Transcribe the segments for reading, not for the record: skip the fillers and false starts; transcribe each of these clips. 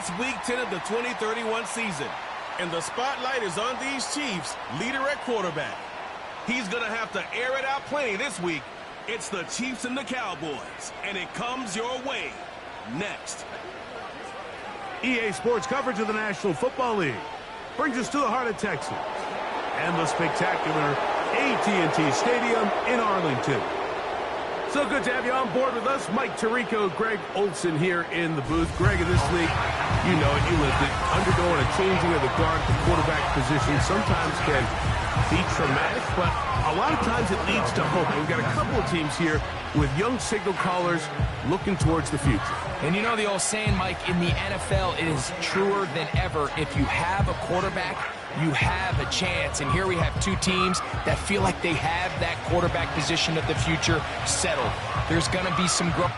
It's Week 10 of the 2031 season, and the spotlight is on these Chiefs, leader at quarterback. He's going to have to air it out plenty this week. It's the Chiefs and the Cowboys, and it comes your way next. EA Sports coverage of the National Football League brings us to the heart of Texas and the spectacular AT&T Stadium in Arlington. So good to have you on board with us. Mike Tirico, Greg Olson here in the booth. Greg, in this league, you know it, you lived it. Undergoing a changing of the guard at the quarterback position sometimes can be traumatic, but a lot of times it leads to hope. And we've got a couple of teams here with young signal callers looking towards the future. And you know the old saying, Mike, in the NFL, it is truer than ever. If you have a quarterback, you have a chance. And here we have two teams that feel like they have that quarterback position of the future settled. There's going to be some growth.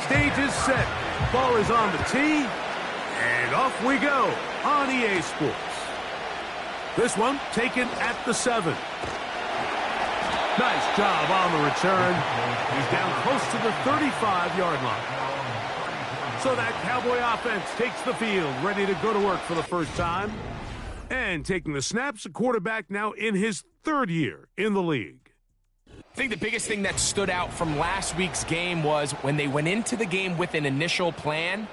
Stage is set. Ball is on the tee. And off we go on EA Sports. This one taken at the 7. Nice job on the return. He's down close to the 35-yard line. So that Cowboy offense takes the field, ready to go to work for the first time. And taking the snaps, a quarterback now in his 3rd year in the league. I think the biggest thing that stood out from last week's game was when they went into the game with an initial plan,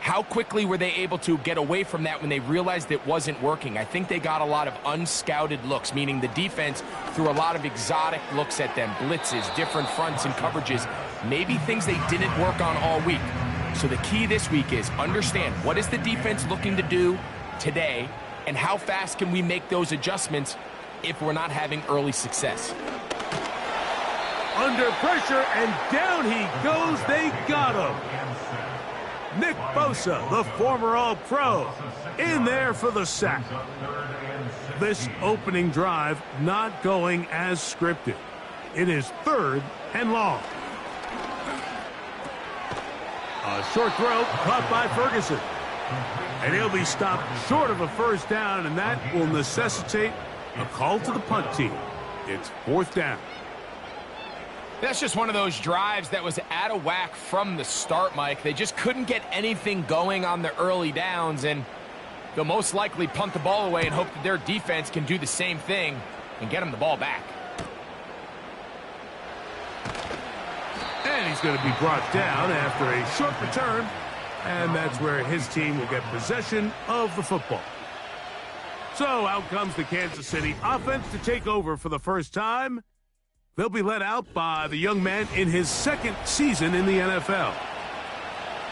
How quickly were they able to get away from that when they realized it wasn't working? I think they got a lot of unscouted looks, meaning the defense threw a lot of exotic looks at them, blitzes, different fronts and coverages, maybe things they didn't work on all week. So the key this week is understand what is the defense looking to do today, and how fast can we make those adjustments if we're not having early success. Under pressure, and down he goes. They got him. Nick Bosa, the former All-Pro, in there for the sack. This opening drive not going as scripted. It is 3rd and long. A short throw caught by Ferguson. And he'll be stopped short of a first down, and that will necessitate a call to the punt team. It's 4th down. That's just one of those drives that was out of whack from the start, Mike. They just couldn't get anything going on the early downs, and they'll most likely punt the ball away and hope that their defense can do the same thing and get them the ball back. And he's going to be brought down after a short return, and that's where his team will get possession of the football. So out comes the Kansas City offense to take over for the first time. They'll be led out by the young man in his 2nd season in the NFL.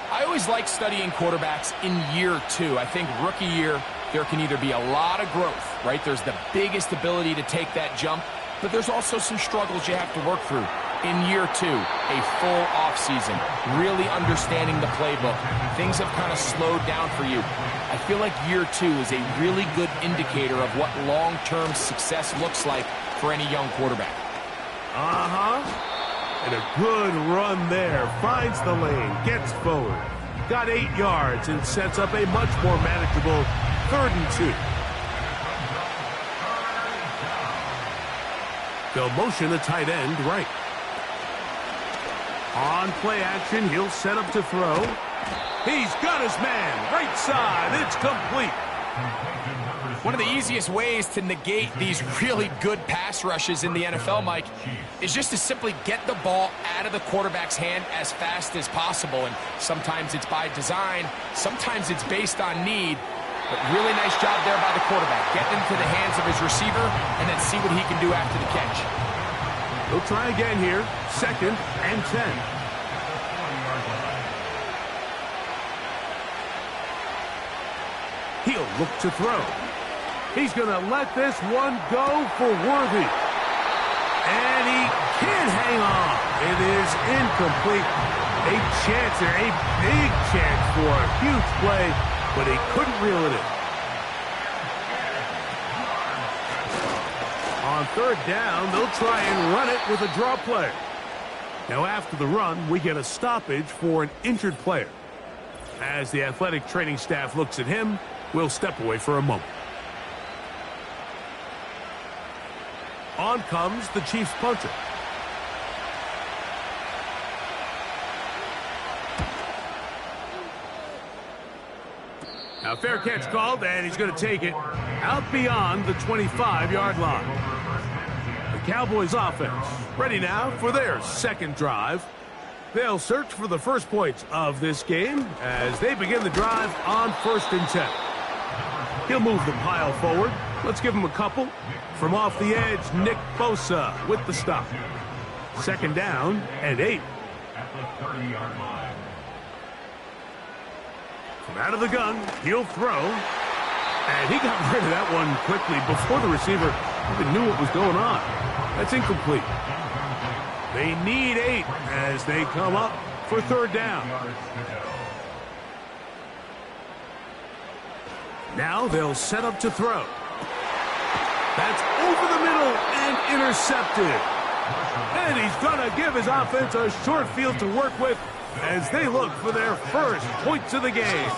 I always like studying quarterbacks in year 2. I think rookie year, there can either be a lot of growth, right? There's the biggest ability to take that jump, but there's also some struggles you have to work through. In year 2, a full offseason, really understanding the playbook. Things have kind of slowed down for you. I feel like year 2 is a really good indicator of what long-term success looks like for any young quarterback. And a good run there. Finds the lane, gets forward. Got 8 yards and sets up a much more manageable 3rd and 2. They'll motion a tight end right. On play action, he'll set up to throw. He's got his man. Right side. It's complete. One of the easiest ways to negate these really good pass rushes in the NFL, Mike, is just to simply get the ball out of the quarterback's hand as fast as possible. And sometimes it's by design, sometimes it's based on need. But really nice job there by the quarterback. Get into the hands of his receiver and then see what he can do after the catch. He'll try again here. 2nd and 10. He'll look to throw. He's going to let this one go for Worthy. And he can't hang on. It is incomplete. A chance there, a big chance for a huge play, but he couldn't reel it in. On 3rd down, they'll try and run it with a draw play. Now after the run, we get a stoppage for an injured player. As the athletic training staff looks at him, we'll step away for a moment. On comes the Chiefs punter. Now fair catch called, and he's going to take it out beyond the 25-yard line. The Cowboys offense ready now for their 2nd drive. They'll search for the first points of this game as they begin the drive on 1st and 10. He'll move the pile forward. Let's give him a couple. From off the edge, Nick Bosa with the stop. 2nd down and 8. From out of the gun, he'll throw. And he got rid of that one quickly before the receiver even knew what was going on. That's incomplete. They need 8 as they come up for 3rd down. Now they'll set up to throw. That's over the middle and intercepted. And he's going to give his offense a short field to work with as they look for their first points of the game.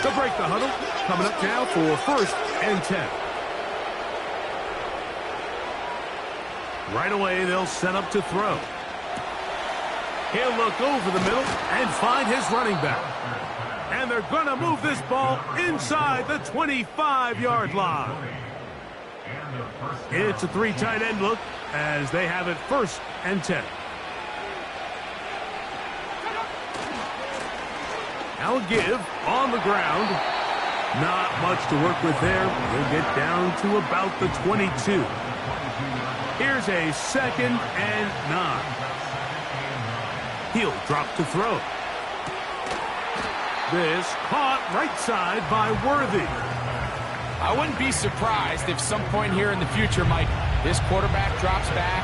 They'll break the huddle. Coming up now for 1st and 10. Right away, they'll set up to throw. He'll look over the middle and find his running back. And they're going to move this ball inside the 25-yard line. It's a 3 tight end look as they have it 1st and 10. Now a give on the ground. Not much to work with there. He'll get down to about the 22. Here's a 2nd and 9. He'll drop to throw. This caught right side by Worthy. I wouldn't be surprised if some point here in the future, Mike, this quarterback drops back.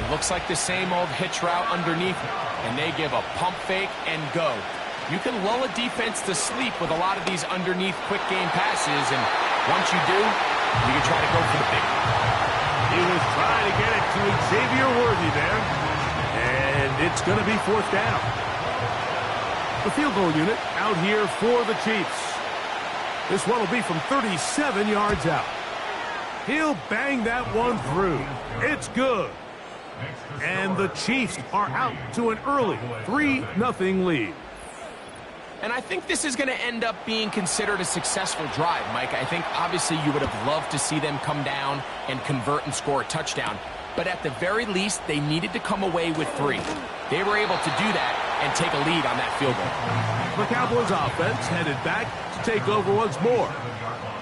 It looks like the same old hitch route underneath, and they give a pump fake and go. You can lull a defense to sleep with a lot of these underneath quick game passes, and once you do, you can try to go for the big one. He was trying to get it to Xavier Worthy there, and it's going to be 4th down. The field goal unit out here for the Chiefs. This one will be from 37 yards out. He'll bang that one through. It's good. And the Chiefs are out to an early 3-0 lead. And I think this is going to end up being considered a successful drive, Mike. I think obviously you would have loved to see them come down and convert and score a touchdown. But at the very least, they needed to come away with 3. They were able to do that and take a lead on that field goal. The Cowboys offense headed back to take over once more.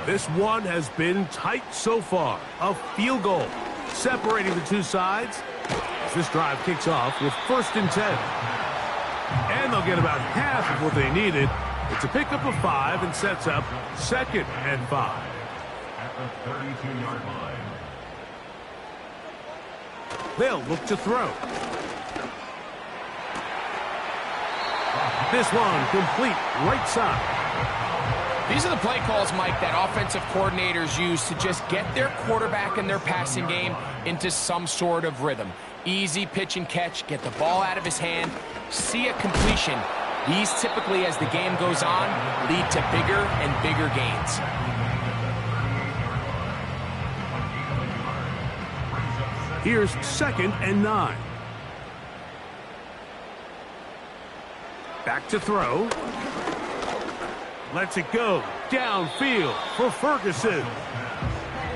This one has been tight so far. A field goal separating the two sides. This drive kicks off with 1st and 10. And they'll get about half of what they needed. It's a pickup of 5 and sets up 2nd and 5. At the 32-yard line. They'll look to throw. This one complete right side. These are the play calls, Mike, that offensive coordinators use to just get their quarterback and their passing game into some sort of rhythm. Easy pitch and catch, get the ball out of his hand, see a completion. These typically, as the game goes on, lead to bigger and bigger gains. Here's 2nd and 9. Back to throw. Lets it go downfield for Ferguson.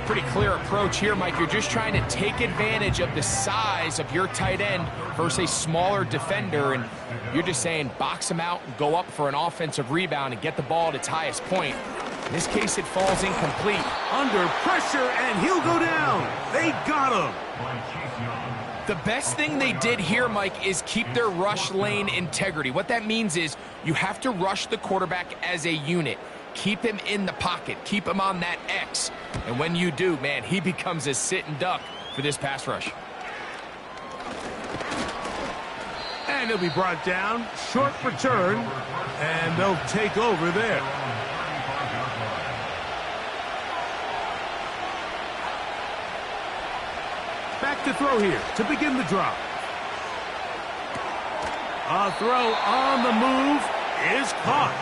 Pretty clear approach here, Mike. You're just trying to take advantage of the size of your tight end versus a smaller defender, and you're just saying box him out, go up for an offensive rebound, and get the ball at its highest point. In this case, it falls incomplete. Under pressure, and he'll go down. They got him. The best thing they did here, Mike, is keep their rush lane integrity. What that means is you have to rush the quarterback as a unit. Keep him in the pocket. Keep him on that X. And when you do, man, he becomes a sitting duck for this pass rush. And he'll be brought down. Short return. And they'll take over there. Back to throw here to begin the drive. A throw on the move is caught.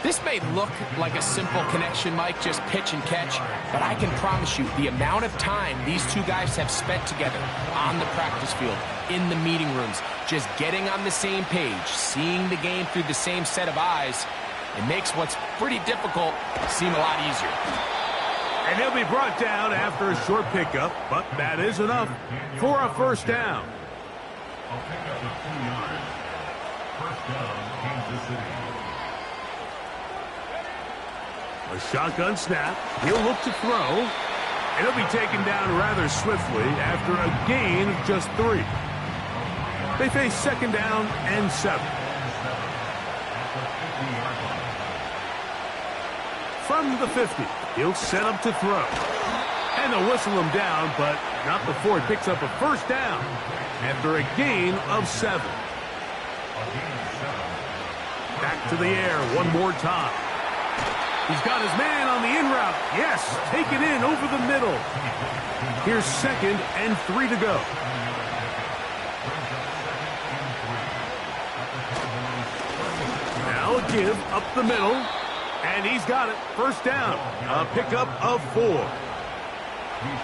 This may look like a simple connection, Mike, just pitch and catch, but I can promise you the amount of time these two guys have spent together on the practice field, in the meeting rooms, just getting on the same page, seeing the game through the same set of eyes, it makes what's pretty difficult seem a lot easier. And he'll be brought down after a short pickup, but that is enough for a 1st down. I'll pick up the 2 yards. 1st down, Kansas City. A shotgun snap. He'll look to throw. And he'll be taken down rather swiftly after a gain of just 3. They face 2nd down and 7. From the 50, he'll set up to throw. And they'll whistle him down, but not before he picks up a 1st down after a gain of 7. Back to the air one more time. He's got his man on the in route. Yes, take it in over the middle. Here's 2nd and 3 to go. Now a give up the middle. And he's got it. 1st down. A pickup of 4. He's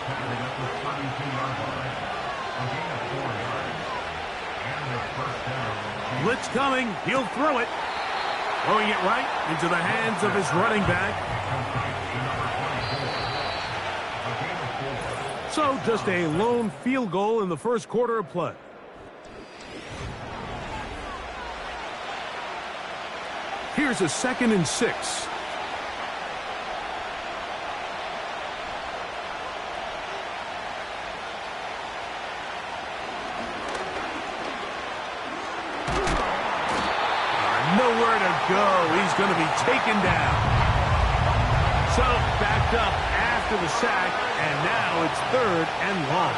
tackled at the 32-yard line. A gain of 4 yards. And a 1st down. Blitz coming. He'll throw it. Throwing it right into the hands of his running back. So just a lone field goal in the 1st quarter of play. Here's a 2nd and 6. Nowhere to go. He's going to be taken down. So backed up after the sack, and now it's 3rd and long.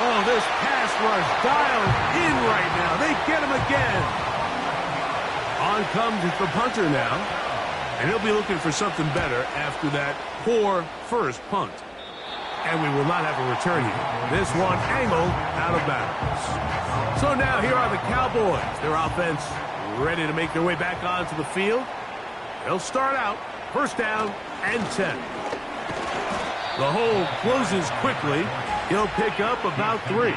Oh, this pass rush dialed in right now. They get him again. On comes the punter now, and he'll be looking for something better after that poor first punt. And we will not have a return here. This one angled out of bounds. So now here are the Cowboys. Their offense ready to make their way back onto the field. They'll start out 1st down and 10. The hole closes quickly. He'll pick up about 3.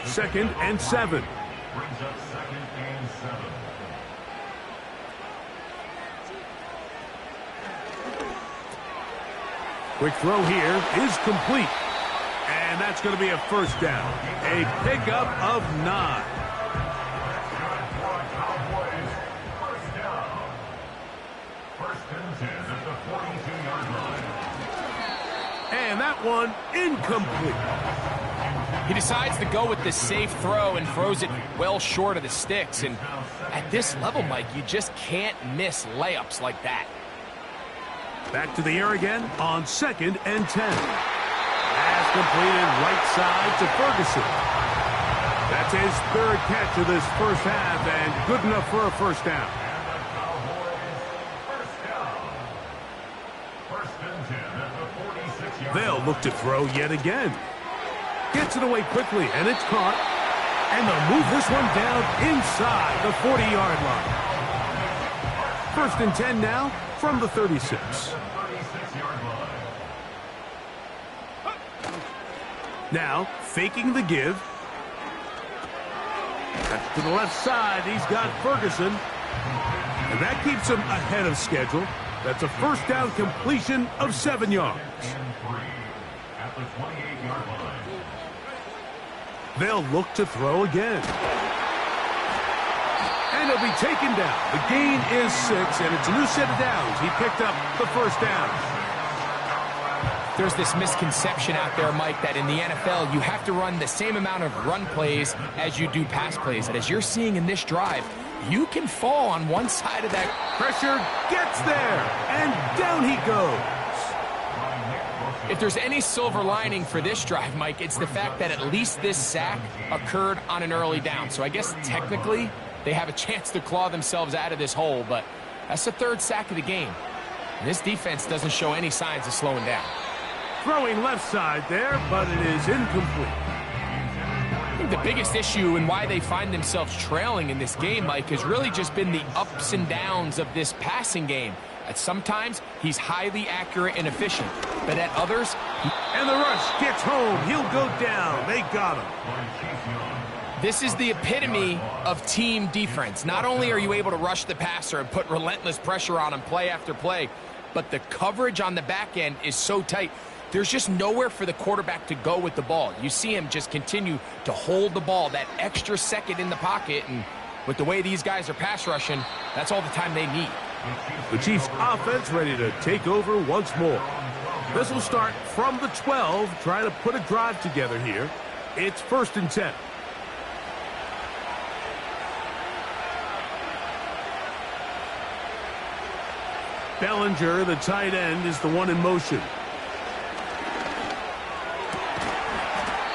2nd and 7. Brings up 2nd and 7. Quick throw here is complete. And that's going to be a 1st down. A pickup of 9. Cowboys, 1st down. 1st and 10 at the 42-yard line. And that one incomplete. He decides to go with the safe throw and throws it well short of the sticks. And at this level, Mike, you just can't miss layups like that. Back to the air again on 2nd and 10. Pass completed right side to Ferguson. That's his 3rd catch of this first half and good enough for a 1st down. They'll look to throw yet again. Gets it away quickly, and it's caught. And they'll move this one down inside the 40-yard line. 1st and 10 now from the 36. Now, faking the give. That's to the left side. He's got Ferguson. And that keeps him ahead of schedule. That's a 1st down completion of 7 yards. At the 28-yard line. They'll look to throw again. And he'll be taken down. The gain is 6, and it's a new set of downs. He picked up the 1st down. There's this misconception out there, Mike, that in the NFL, you have to run the same amount of run plays as you do pass plays. And as you're seeing in this drive, you can fall on one side of that. Pressure gets there, and down he goes. If there's any silver lining for this drive, Mike, it's the fact that at least this sack occurred on an early down. So I guess technically they have a chance to claw themselves out of this hole, but that's the 3rd sack of the game. And this defense doesn't show any signs of slowing down. Throwing left side there, but it is incomplete. I think the biggest issue and why they find themselves trailing in this game, Mike, has really just been the ups and downs of this passing game. At sometimes, he's highly accurate and efficient, but at others... And the rush gets home. He'll go down. They got him. This is the epitome of team defense. Not only are you able to rush the passer and put relentless pressure on him play after play, but the coverage on the back end is so tight. There's just nowhere for the quarterback to go with the ball. You see him just continue to hold the ball, that extra second in the pocket, and with the way these guys are pass rushing, that's all the time they need. The Chiefs offense ready to take over once more. This will start from the 12, trying to put a drive together here. It's 1st and 10. Bellinger, the tight end, is the one in motion.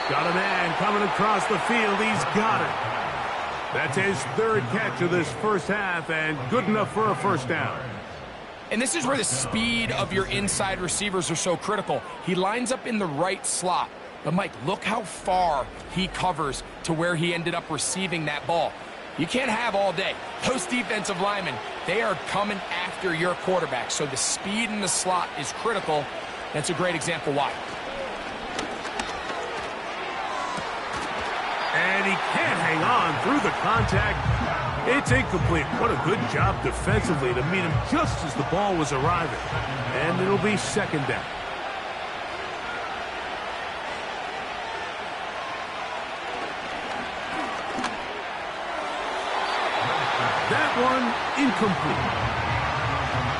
Got a man coming across the field. He's got it. That's his 3rd catch of this first half, and good enough for a 1st down. And this is where the speed of your inside receivers are so critical. He lines up in the right slot. But, Mike, look how far he covers to where he ended up receiving that ball. You can't have all day. Those defensive linemen, they are coming after your quarterback. So the speed in the slot is critical. That's a great example why. And he can't hang on through the contact. It's incomplete. What a good job defensively to meet him just as the ball was arriving. And it'll be 2nd down. That one incomplete.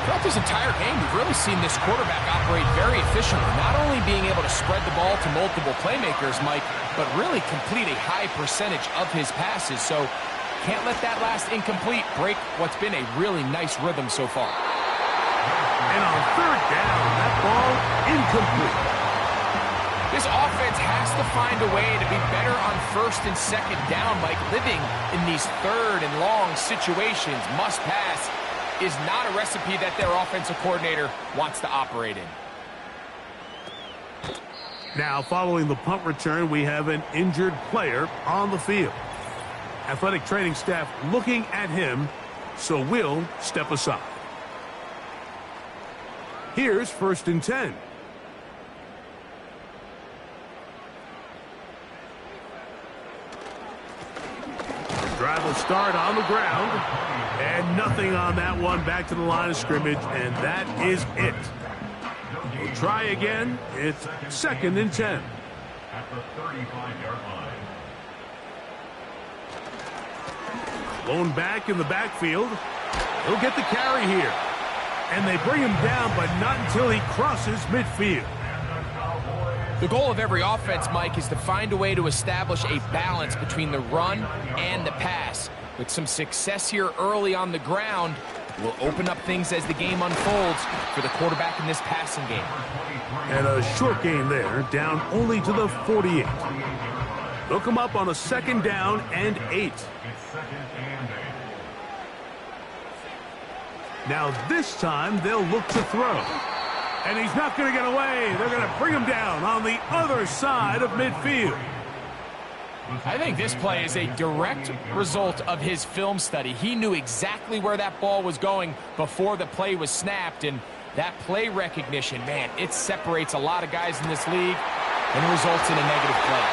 Throughout this entire game, we've really seen this quarterback operate very efficiently, not only being able to spread the ball to multiple playmakers, Mike, but really complete a high percentage of his passes. So can't let that last incomplete break what's been a really nice rhythm so far. And on third down, that ball incomplete. This offense has to find a way to be better on first and second down, Mike. Living in these third and long situations, must pass, is not a recipe that their offensive coordinator wants to operate in. Now, following the punt return, we have an injured player on the field. Athletic training staff looking at him, so we'll step aside. Here's 1st and 10. Drive will start on the ground. And nothing on that one. Back to the line of scrimmage, and that is it. We'll try again. It's 2nd and 10. At the 35-yard line. Blown back in the backfield. He'll get the carry here. And they bring him down, but not until he crosses midfield. The goal of every offense, Mike, is to find a way to establish a balance between the run and the pass. With some success here early on the ground, will open up things as the game unfolds for the quarterback in this passing game. And a short gain there, down only to the 48. They'll come up on a 2nd down and 8. Now this time they'll look to throw. And he's not going to get away. They're going to bring him down on the other side of midfield. I think this play is a direct result of his film study. He knew exactly where that ball was going before the play was snapped, and that play recognition, man, it separates a lot of guys in this league and results in a negative play.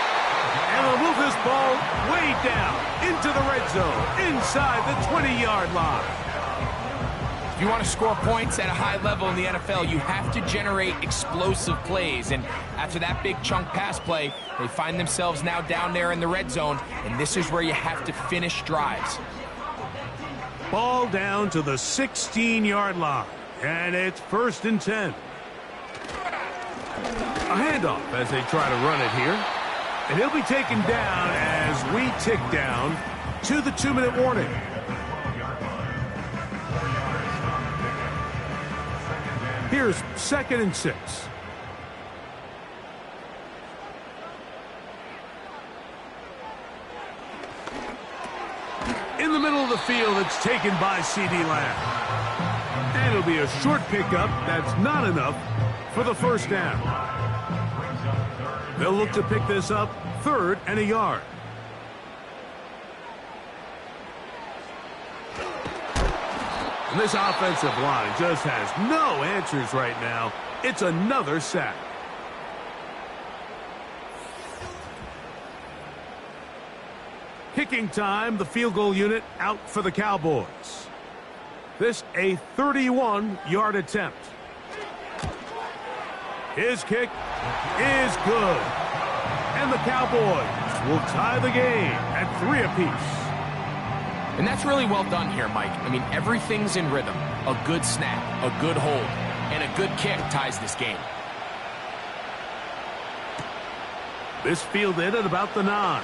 And they'll move this ball way down into the red zone, inside the 20-yard line. If you want to score points at a high level in the NFL, you have to generate explosive plays. And after that big chunk pass play, they find themselves now down there in the red zone, and this is where you have to finish drives. Ball down to the 16-yard line, and it's 1st and 10. A handoff as they try to run it here. And he'll be taken down as we tick down to the 2-minute warning. Here's 2nd and 6. In the middle of the field, it's taken by C.D. Lamb. And it'll be a short pickup. That's not enough for the 1st down. They'll look to pick this up 3rd and a yard. And this offensive line just has no answers right now. It's another sack. Kicking time, the field goal unit out for the Cowboys. This a 31-yard attempt. His kick is good. And the Cowboys will tie the game at 3 apiece. And that's really well done here, Mike. I mean, everything's in rhythm. A good snap, a good hold, and a good kick ties this game. This fielded at about the 9.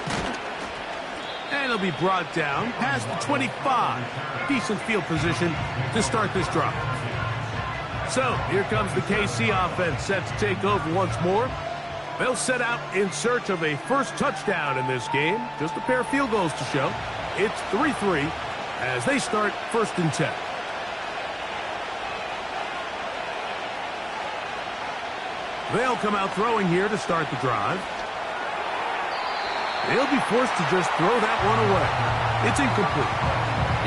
And it'll be brought down past the 25. Decent field position to start this drive. So, here comes the KC offense set to take over once more. They'll set out in search of a first touchdown in this game. Just a pair of field goals to show. It's 3-3 as they start 1st and 10. They'll come out throwing here to start the drive. They'll be forced to just throw that one away. It's incomplete.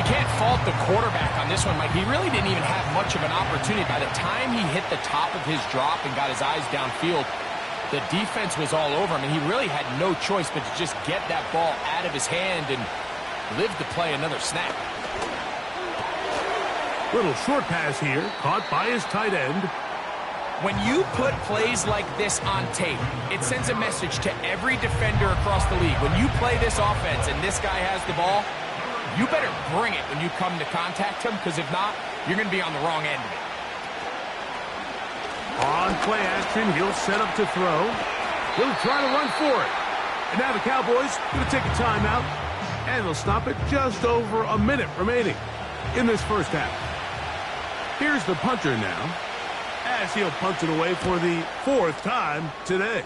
You can't fault the quarterback on this one, Mike. He really didn't even have much of an opportunity. By the time he hit the top of his drop and got his eyes downfield, the defense was all over him, and he really had no choice but to just get that ball out of his hand and live to play another snap. Little short pass here, caught by his tight end. When you put plays like this on tape, it sends a message to every defender across the league. When you play this offense and this guy has the ball, you better bring it when you come to contact him, because if not, you're going to be on the wrong end of it. On play action, he'll set up to throw. He'll try to run for it. And now the Cowboys going to take a timeout, and they'll stop it just over a minute remaining in this first half. Here's the punter now, as he'll punch it away for the 4th time today.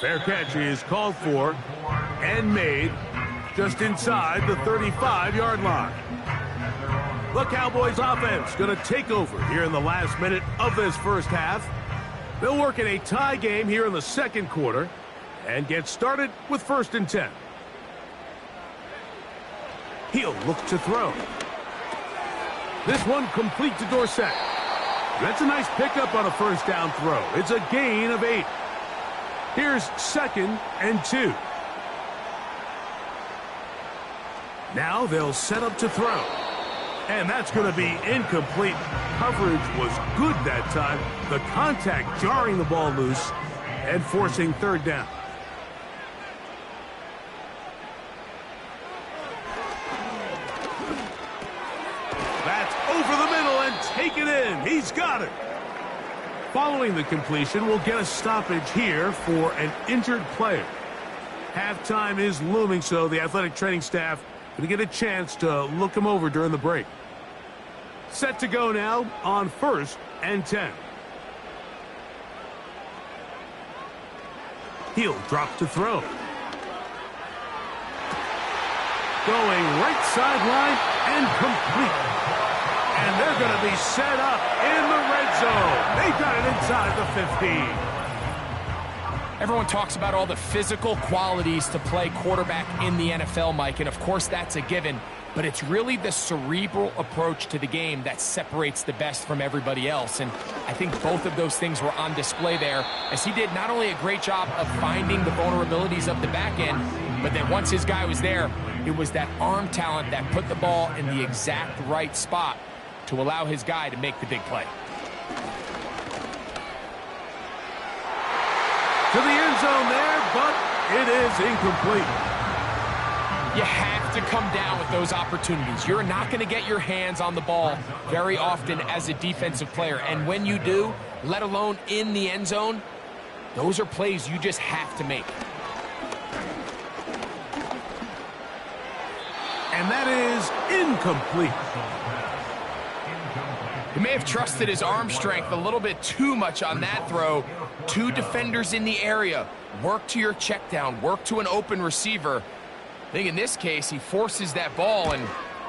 Fair catch is called for and made just inside the 35-yard line. The Cowboys offense going to take over here in the last minute of this first half. They'll work in a tie game here in the second quarter and get started with 1st and 10. He'll look to throw. This one complete to Dorsett. That's a nice pickup on a first down throw. It's a gain of 8. Here's 2nd and 2. Now they'll set up to throw. And that's going to be incomplete. Coverage was good that time. The contact jarring the ball loose and forcing 3rd down. That's over the middle and taken in. He's got it. Following the completion, we'll get a stoppage here for an injured player. Halftime is looming, so the athletic training staff going to get a chance to look him over during the break. Set to go now on 1st and 10. He'll drop to throw. Going right sideline and complete. And they're going to be set up in the red zone. They've got it inside the 15. Everyone talks about all the physical qualities to play quarterback in the NFL, Mike, and of course that's a given, but it's really the cerebral approach to the game that separates the best from everybody else, and I think both of those things were on display there, as he did not only a great job of finding the vulnerabilities of the back end, but then once his guy was there, it was that arm talent that put the ball in the exact right spot to allow his guy to make the big play. To the end zone there, but it is incomplete. You have to come down with those opportunities. You're not going to get your hands on the ball very often as a defensive player. And when you do, let alone in the end zone, those are plays you just have to make. And that is incomplete. He may have trusted his arm strength a little bit too much on that throw. 2 defenders in the area. Work to your check down. Work to an open receiver. I think in this case, he forces that ball, and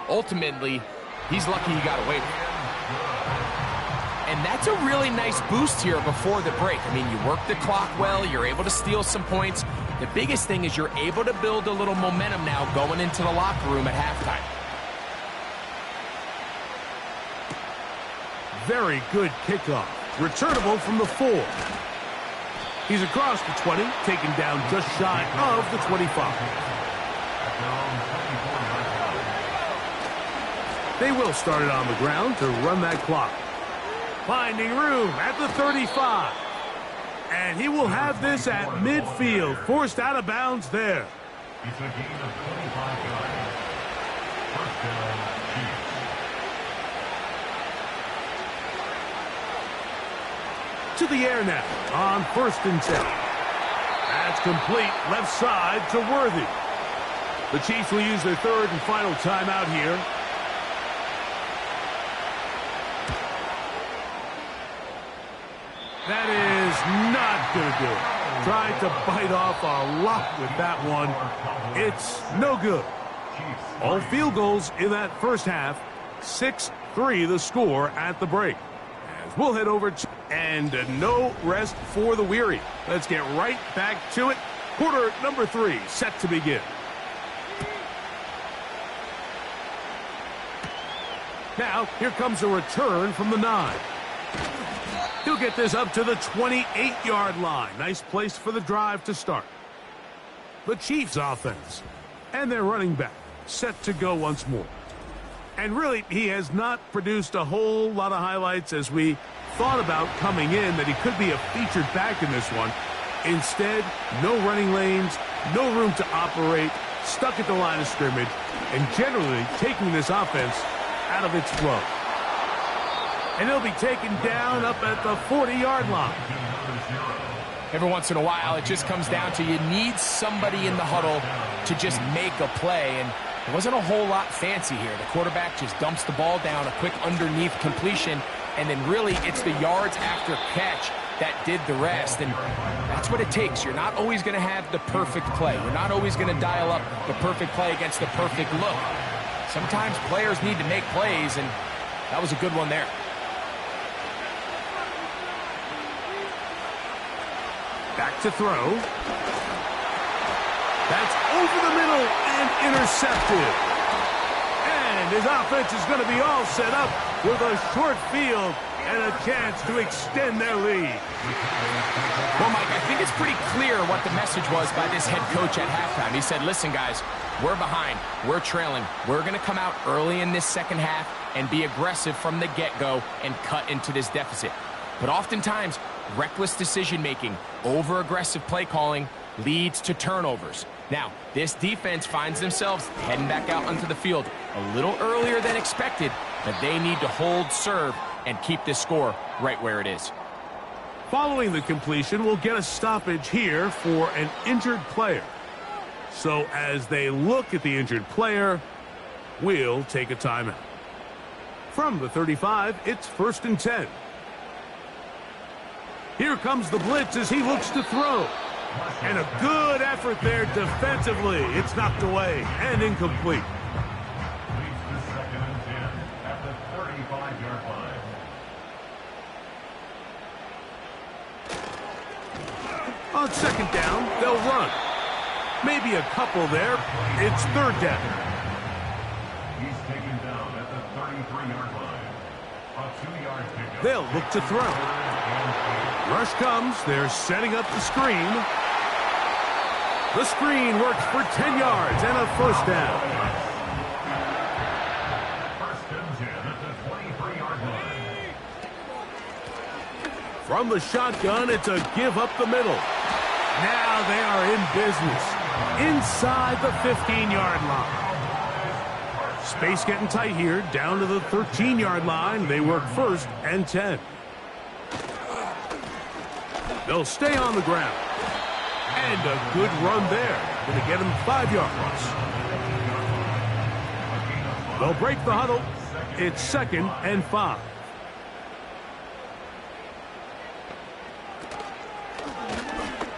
ultimately, he's lucky he got away with it. And that's a really nice boost here before the break. I mean, you work the clock well. You're able to steal some points. The biggest thing is you're able to build a little momentum now going into the locker room at halftime. Very good kickoff. Returnable from the 4. He's across the 20, taken down just shy of the 25. They will start it on the ground to run that clock. Finding room at the 35. And he will have this at midfield, forced out of bounds there. It's a gain of 25 yards. 1st down, Chiefs. To the air now on 1st and 10. That's complete left side to Worthy. The Chiefs will use their 3rd and final timeout here. That is not going to do it. Tried to bite off a lot with that one. It's no good. All field goals in that first half. 6-3 the score at the break. As we'll head over to... And no rest for the weary. Let's get right back to it. Quarter number 3 set to begin. Now, here comes a return from the 9. He'll get this up to the 28-yard line. Nice place for the drive to start. The Chiefs offense and their running back set to go once more. And really, he has not produced a whole lot of highlights as we thought about coming in that he could be a featured back in this one. Instead, no running lanes, no room to operate, stuck at the line of scrimmage, and generally taking this offense out of its flow. And he'll be taken down up at the 40-yard line. Every once in a while, it just comes down to you need somebody in the huddle to just make a play, and it wasn't a whole lot fancy here. The quarterback just dumps the ball down, a quick underneath completion, and then really it's the yards after catch that did the rest, and that's what it takes. You're not always going to have the perfect play. You're not always going to dial up the perfect play against the perfect look. Sometimes players need to make plays, and that was a good one there. Back to throw. That's over the middle and intercepted. And his offense is going to be all set up with a short field and a chance to extend their lead. Well, Mike, I think it's pretty clear what the message was by this head coach at halftime. He said, listen, guys, we're behind. We're trailing. We're going to come out early in this second half and be aggressive from the get-go and cut into this deficit. But oftentimes, reckless decision-making, over-aggressive play calling leads to turnovers. Now, this defense finds themselves heading back out onto the field a little earlier than expected, but they need to hold serve and keep this score right where it is. Following the completion, we'll get a stoppage here for an injured player. So as they look at the injured player, we'll take a timeout. From the 35, it's 1st and 10. Here comes the blitz as he looks to throw. And a good effort there defensively. It's knocked away and incomplete. On 2nd down, they'll run. Maybe a couple there. It's 3rd down. He's taken down at the 33-yard line. A 2-yard pickup. They'll look to throw. Rush comes. They're setting up the screen. The screen works for 10 yards and a 1st down. 1st and 10 at the 23-yard line. From the shotgun, it's a give up the middle. Now they are in business inside the 15-yard line. Space getting tight here, down to the 13-yard line. They work 1st and 10. They'll stay on the ground. And a good run there. Going to get him 5 yards. They'll break the huddle. It's 2nd and 5.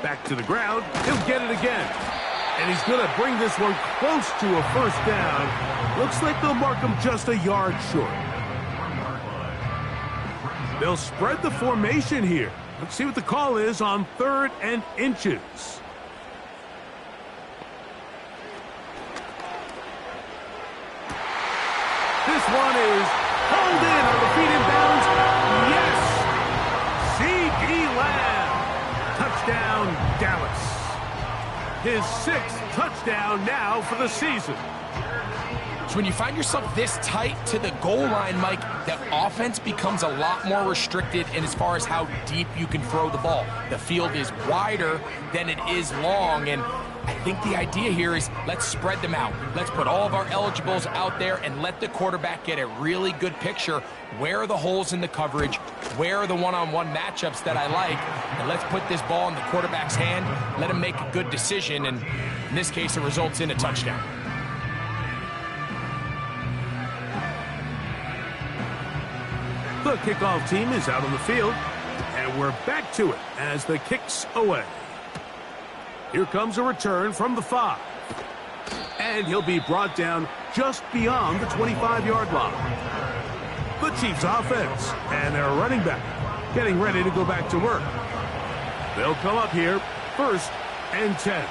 Back to the ground. He'll get it again. And he's going to bring this one close to a 1st down. Looks like they'll mark him just a yard short. They'll spread the formation here. Let's see what the call is on 3rd and inches. This one is hauled in on the feet in bounds. Yes! C.D. Lamb. Touchdown, Dallas. His 6th touchdown now for the season. So when you find yourself this tight to the goal line, Mike, the offense becomes a lot more restricted in as far as how deep you can throw the ball. The field is wider than it is long, and I think the idea here is let's spread them out. Let's put all of our eligibles out there and let the quarterback get a really good picture. Where are the holes in the coverage? Where are the one-on-one matchups that I like? And let's put this ball in the quarterback's hand, let him make a good decision, and in this case, it results in a touchdown. The kickoff team is out on the field, and we're back to it as the kick's away. Here comes a return from the 5. And he'll be brought down just beyond the 25-yard line. The Chiefs offense and their running back getting ready to go back to work. They'll come up here 1st and 10.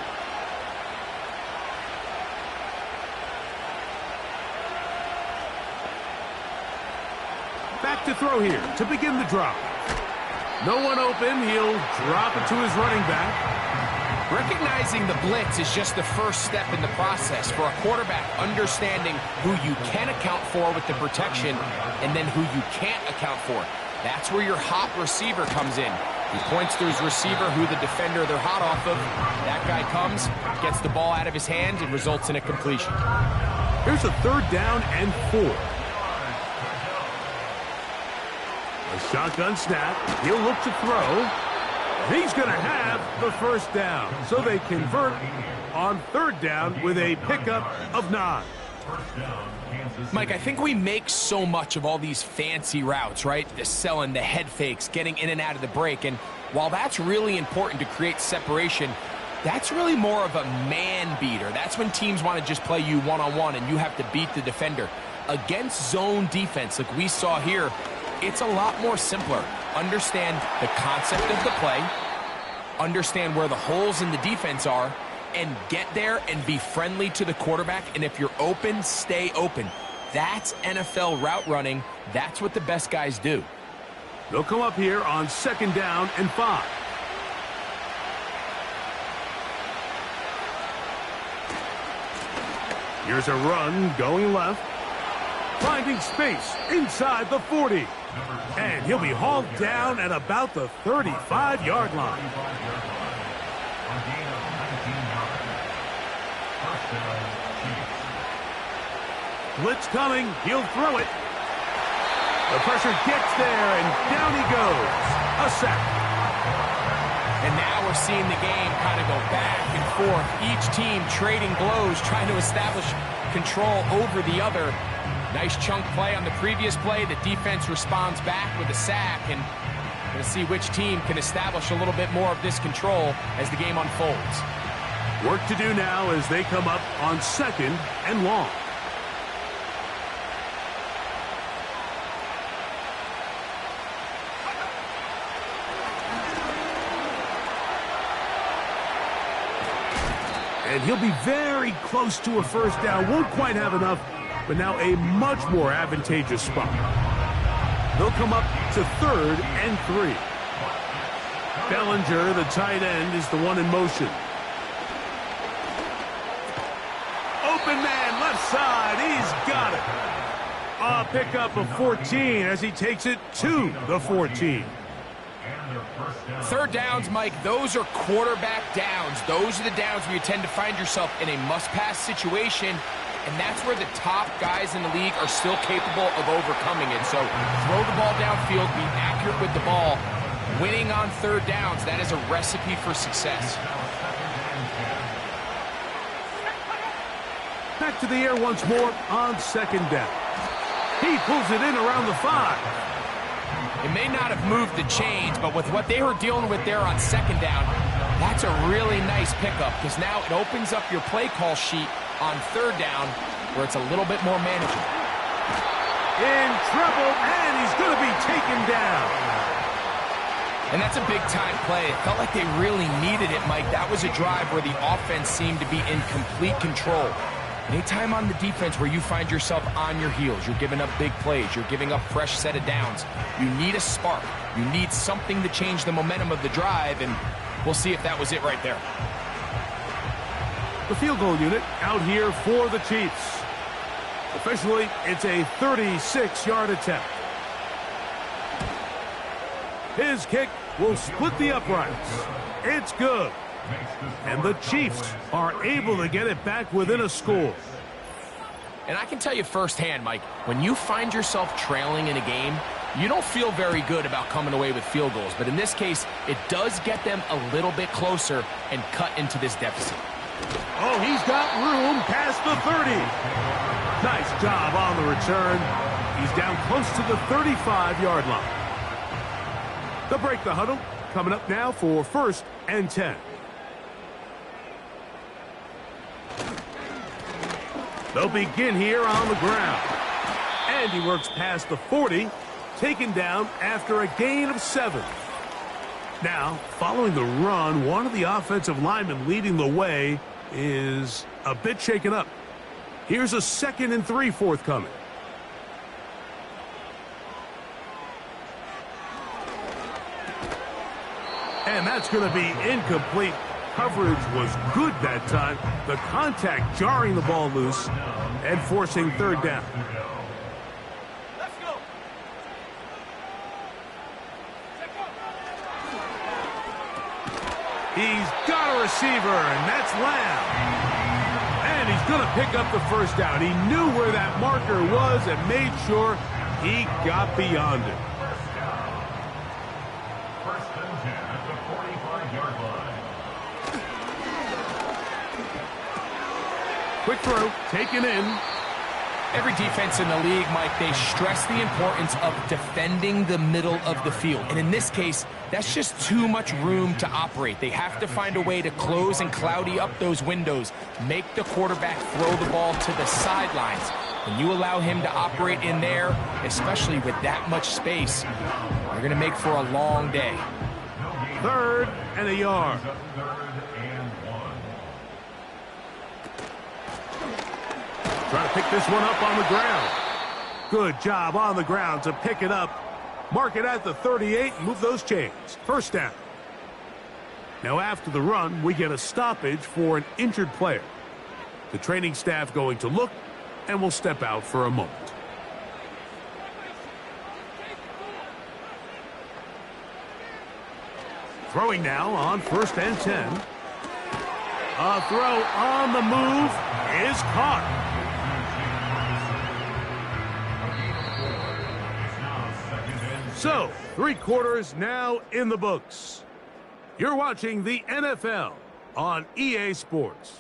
Back to throw here to begin the drive. No one open. He'll drop it to his running back. Recognizing the blitz is just the first step in the process for a quarterback, understanding who you can account for with the protection and then who you can't account for. That's where your hot receiver comes in. He points to his receiver, who the defender they're hot off of. That guy comes, gets the ball out of his hand, and results in a completion. Here's a 3rd down and 4. A shotgun snap. He'll look to throw. He's going to have the 1st down. So they convert on 3rd down with a pickup of 9. Mike, I think we make so much of all these fancy routes, right? The selling, the head fakes, getting in and out of the break. And while that's really important to create separation, that's really more of a man beater. That's when teams want to just play you one-on-one and you have to beat the defender. Against zone defense, like we saw here, it's a lot more simpler. Understand the concept of the play, understand where the holes in the defense are, and get there and be friendly to the quarterback. And if you're open, stay open. That's NFL route running. That's what the best guys do. They'll come up here on 2nd down and 5. Here's a run going left. Finding space inside the 40. And he'll be hauled down at about the 35-yard line. Blitz coming. He'll throw it. The pressure gets there, and down he goes. A sack. And now we're seeing the game kind of go back and forth. Each team trading blows, trying to establish control over the other. Nice chunk play on the previous play. The defense responds back with a sack, and we're going to see which team can establish a little bit more of this control as the game unfolds. Work to do now as they come up on 2nd and long. And he'll be very close to a 1st down. Won't quite have enough, but now a much more advantageous spot. They'll come up to 3rd and 3. Bellinger, the tight end, is the one in motion. Open man, left side. He's got it. A pickup of 14 as he takes it to the 14. 3rd downs, Mike, those are quarterback downs. Those are the downs where you tend to find yourself in a must-pass situation, and that's where the top guys in the league are still capable of overcoming it. So throw the ball downfield, be accurate with the ball. Winning on 3rd downs, that is a recipe for success. Back to the air once more on 2nd down. He pulls it in around the 5. It may not have moved the chains, but with what they were dealing with there on 2nd down, that's a really nice pickup because now it opens up your play call sheet on 3rd down where it's a little bit more manageable. In trouble, and he's going to be taken down. And that's a big-time play. It felt like they really needed it, Mike. That was a drive where the offense seemed to be in complete control. Anytime on the defense where you find yourself on your heels, you're giving up big plays, you're giving up fresh set of downs, you need a spark. You need something to change the momentum of the drive, and we'll see if that was it right there. The field goal unit out here for the Chiefs. Officially, it's a 36-yard attempt. His kick will split the uprights. It's good. And the Chiefs are able to get it back within a score. And I can tell you firsthand, Mike, when you find yourself trailing in a game, you don't feel very good about coming away with field goals. But in this case, it does get them a little bit closer and cut into this deficit. Oh, he's got room past the 30. Nice job on the return. He's down close to the 35-yard line. They'll break the huddle. Coming up now for 1st and 10. They'll begin here on the ground. And he works past the 40, taken down after a gain of 7. Now, following the run, one of the offensive linemen leading the way is a bit shaken up. Here's a 2nd and 3 forthcoming. And that's going to be incomplete. Coverage was good that time. The contact jarring the ball loose and forcing 3rd down. He's got a receiver, and that's Lamb. And he's going to pick up the first down. He knew where that marker was and made sure he got beyond it. First and 10 at the 45-yard line. Quick throw, taken in. Every defense in the league, Mike, they stress the importance of defending the middle of the field. And in this case, that's just too much room to operate. They have to find a way to close and cloudy up those windows, make the quarterback throw the ball to the sidelines. When you allow him to operate in there, especially with that much space, you're going to make for a long day. 3rd and a yard. Trying to pick this one up on the ground. Good job on the ground to pick it up. Mark it at the 38 and move those chains. First down. Now after the run, we get a stoppage for an injured player. The training staff going to look and will step out for a moment. Throwing now on 1st and 10. A throw on the move is caught. So, 3 quarters now in the books. You're watching the NFL on EA Sports.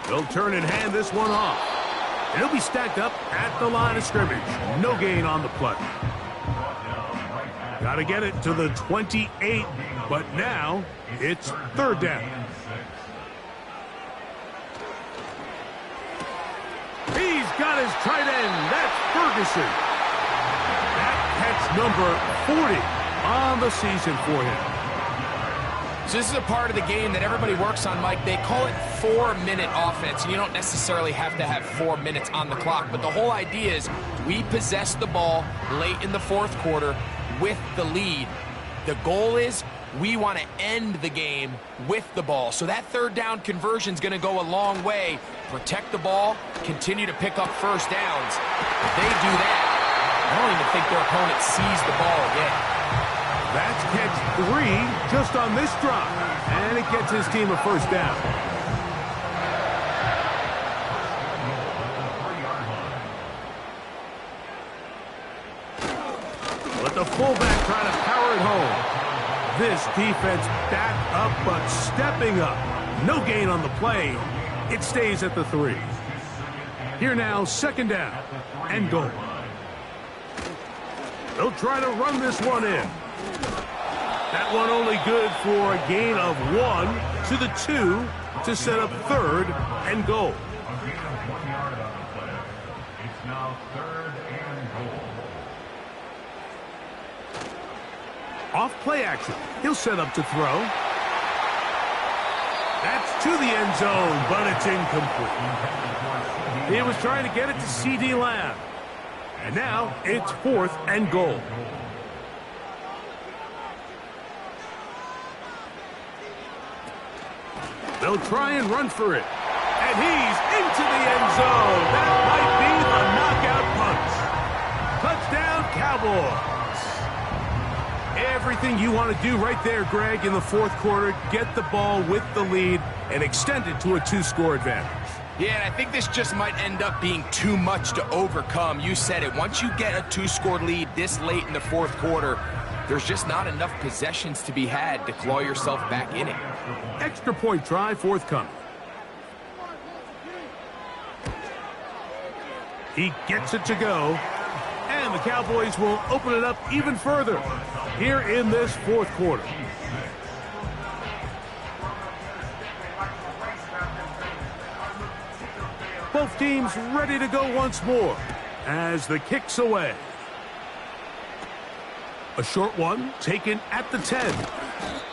They'll turn and hand this one off. And he'll be stacked up at the line of scrimmage. No gain on the play. Got to get it to the 28, but now it's 3rd down. He's got his tight end. That's Ferguson. That catch number 40 on the season for him. So this is a part of the game that everybody works on, Mike. They call it 4-minute offense, and you don't necessarily have to have 4 minutes on the clock. But the whole idea is we possess the ball late in the 4th quarter with the lead. The goal is we want to end the game with the ball. So that 3rd down conversion is going to go a long way. Protect the ball, continue to pick up first downs. If they do that, I don't even think their opponent sees the ball again. That's catch 3 just on this drive. And it gets his team a first down. Let the fullback try to power it home. This defense back up but stepping up. No gain on the play. It stays at the 3. Here now, 2nd down and goal. They'll try to run this one in. That one only good for a gain of 1 to the 2 to set up 3rd and goal. It's now 3rd and goal. Off play action. He'll set up to throw. That's to the end zone, but it's incomplete. He was trying to get it to C.D. Lamb. And now it's 4th and goal. They'll try and run for it. And he's into the end zone. That might be the knockout punch. Touchdown, Cowboys. Everything you want to do right there, Greg, in the 4th quarter. Get the ball with the lead and extend it to a 2-score advantage. Yeah, and I think this just might end up being too much to overcome. You said it. Once you get a 2-score lead this late in the 4th quarter, there's just not enough possessions to be had to claw yourself back in it. Extra point try forthcoming. He gets it to go. And the Cowboys will open it up even further here in this 4th quarter. Both teams ready to go once more as the kick's away. A short one taken at the 10.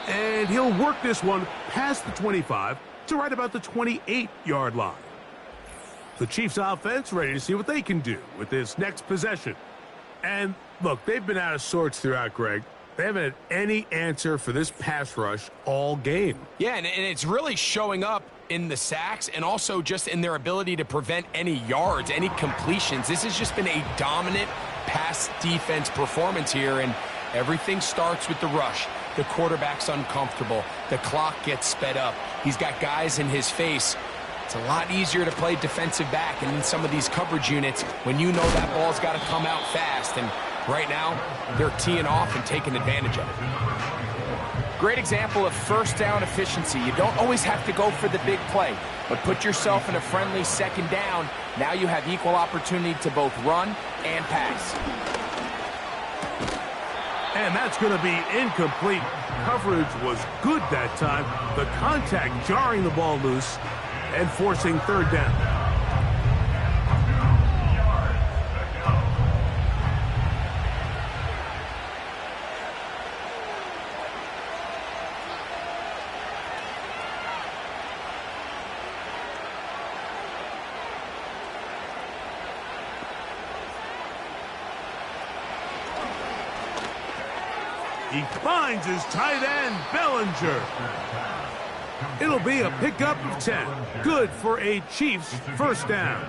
And he'll work this one past the 25 to right about the 28-yard line. The Chiefs offense ready to see what they can do with this next possession. And, look, they've been out of sorts throughout, Greg. They haven't had any answer for this pass rush all game. Yeah, and it's really showing up in the sacks and also just in their ability to prevent any yards, any completions. This has just been a dominant pass defense performance here, and everything starts with the rush. The quarterback's uncomfortable. The clock gets sped up. He's got guys in his face. It's a lot easier to play defensive back, and in some of these coverage units, when you know that ball's got to come out fast, and right now, they're teeing off and taking advantage of it. Great example of first down efficiency. You don't always have to go for the big play, but put yourself in a friendly second down. Now you have equal opportunity to both run and pass. And that's going to be incomplete. Coverage was good that time. The contact jarring the ball loose and forcing third down. He finds his tight end, Bellinger. It'll be a pickup of 10. Good for a Chiefs first down.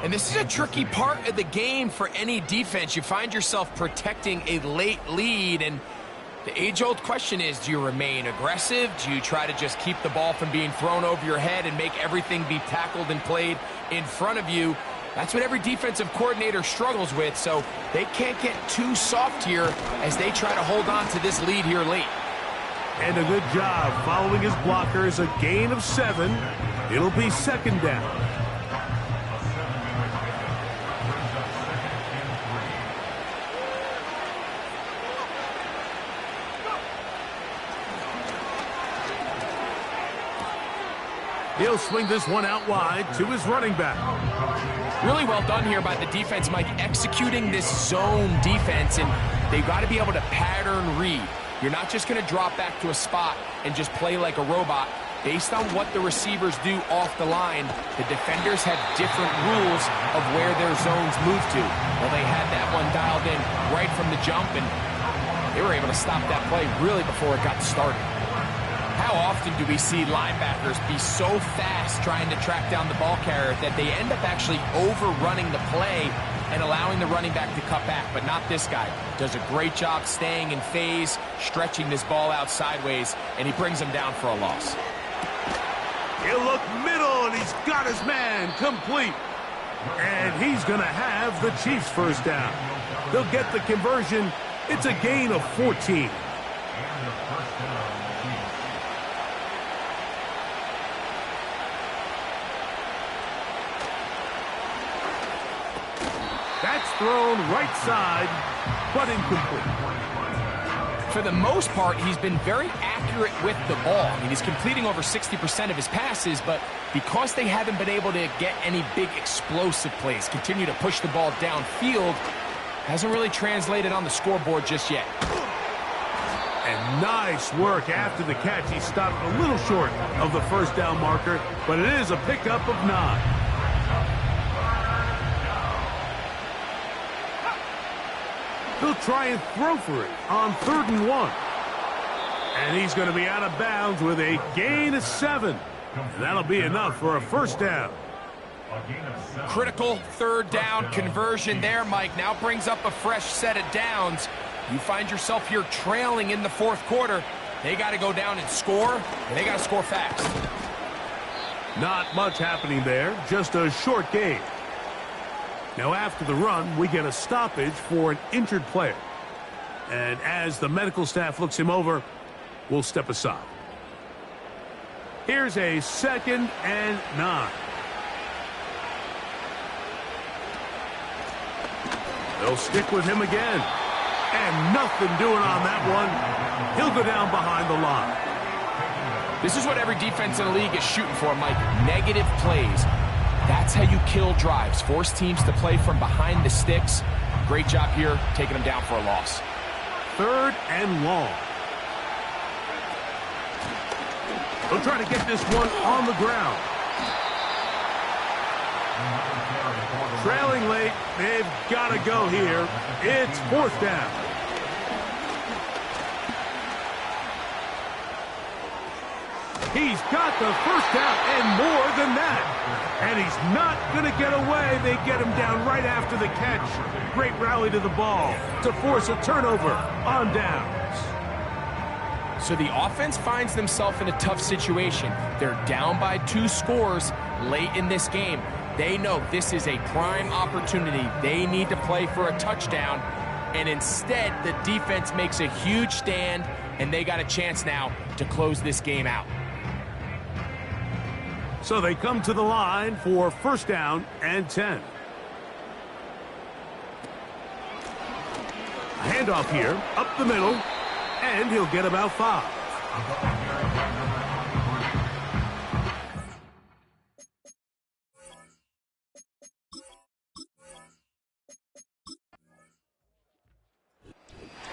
And this is a tricky part of the game for any defense. You find yourself protecting a late lead, and the age-old question is, do you remain aggressive? Do you try to just keep the ball from being thrown over your head and make everything be tackled and played in front of you? That's what every defensive coordinator struggles with, so they can't get too soft here as they try to hold on to this lead here late. And a good job following his blockers, a gain of 7. It'll be second down. He'll swing this one out wide to his running back. Really well done here by the defense, Mike, executing this zone defense, and they've got to be able to pattern read. You're not just going to drop back to a spot and just play like a robot. Based on what the receivers do off the line, the defenders have different rules of where their zones move to. Well, they had that one dialed in right from the jump, and they were able to stop that play really before it got started. How often do we see linebackers be so fast trying to track down the ball carrier that they end up actually overrunning the play and allowing the running back to cut back? But not this guy. Does a great job staying in phase, stretching this ball out sideways, and he brings him down for a loss. He'll look middle, and he's got his man complete. And he's going to have the Chiefs first down. They'll get the conversion. It's a gain of 14. That's thrown right side, but incomplete. For the most part, he's been very accurate with the ball. I mean, he's completing over 60% of his passes, but because they haven't been able to get any big explosive plays, continue to push the ball downfield, hasn't really translated on the scoreboard just yet. And nice work after the catch. He stopped a little short of the first down marker, but it is a pickup of 9. He'll try and throw for it on 3rd and 1. And he's going to be out of bounds with a gain of 7. And that'll be enough for a first down. Critical third down conversion there, Mike. Now brings up a fresh set of downs. You find yourself here trailing in the 4th quarter. They got to go down and score, and they got to score fast. Not much happening there, just a short gain. Now, after the run, we get a stoppage for an injured player. And as the medical staff looks him over, we'll step aside. Here's a 2nd and 9. They'll stick with him again. And nothing doing on that one. He'll go down behind the line. This is what every defense in the league is shooting for, Mike. Negative plays. That's how you kill drives. Force teams to play from behind the sticks. Great job here, taking them down for a loss. 3rd and long. They'll try to get this one on the ground. Trailing late, they've got to go here. It's fourth down. He's got the first down and more than that. And he's not going to get away. They get him down right after the catch. Great rally to the ball to force a turnover on downs. So the offense finds themselves in a tough situation. They're down by 2 scores late in this game. They know this is a prime opportunity. They need to play for a touchdown. And instead, the defense makes a huge stand, and they got a chance now to close this game out. So they come to the line for first down and 10. A handoff here, up the middle, and he'll get about 5.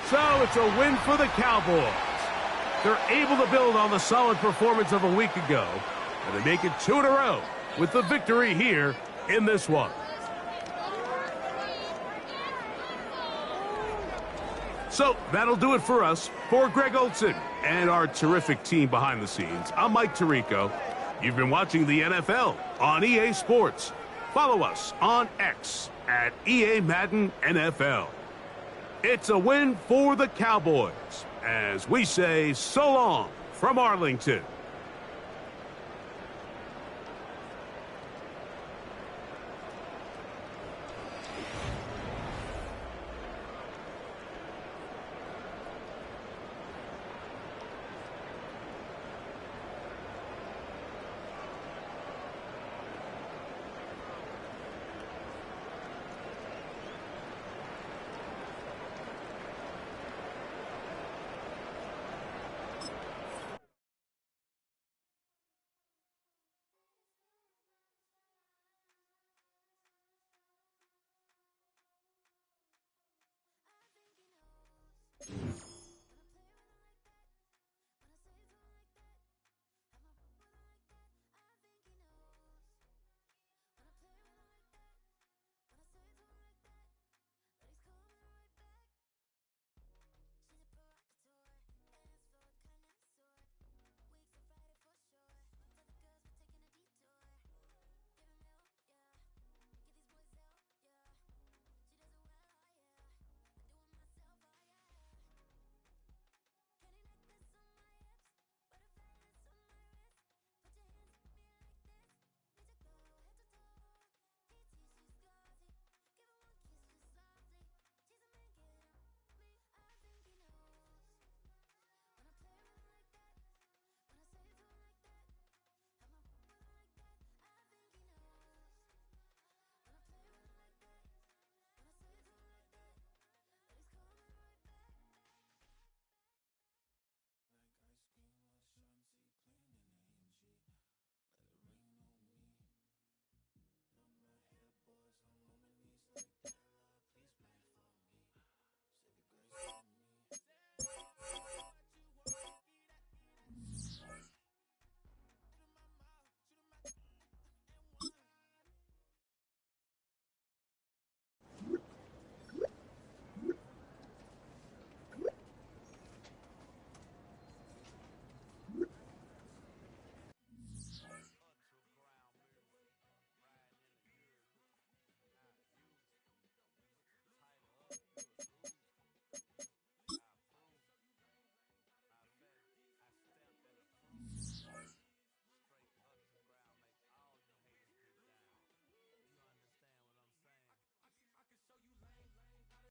So it's a win for the Cowboys. They're able to build on the solid performance of a week ago, and they make it 2 in a row with the victory here in this one. So that'll do it for us. For Greg Olsen and our terrific team behind the scenes, I'm Mike Tirico. You've been watching the NFL on EA Sports. Follow us on X at EA Madden NFL. It's a win for the Cowboys as we say so long from Arlington.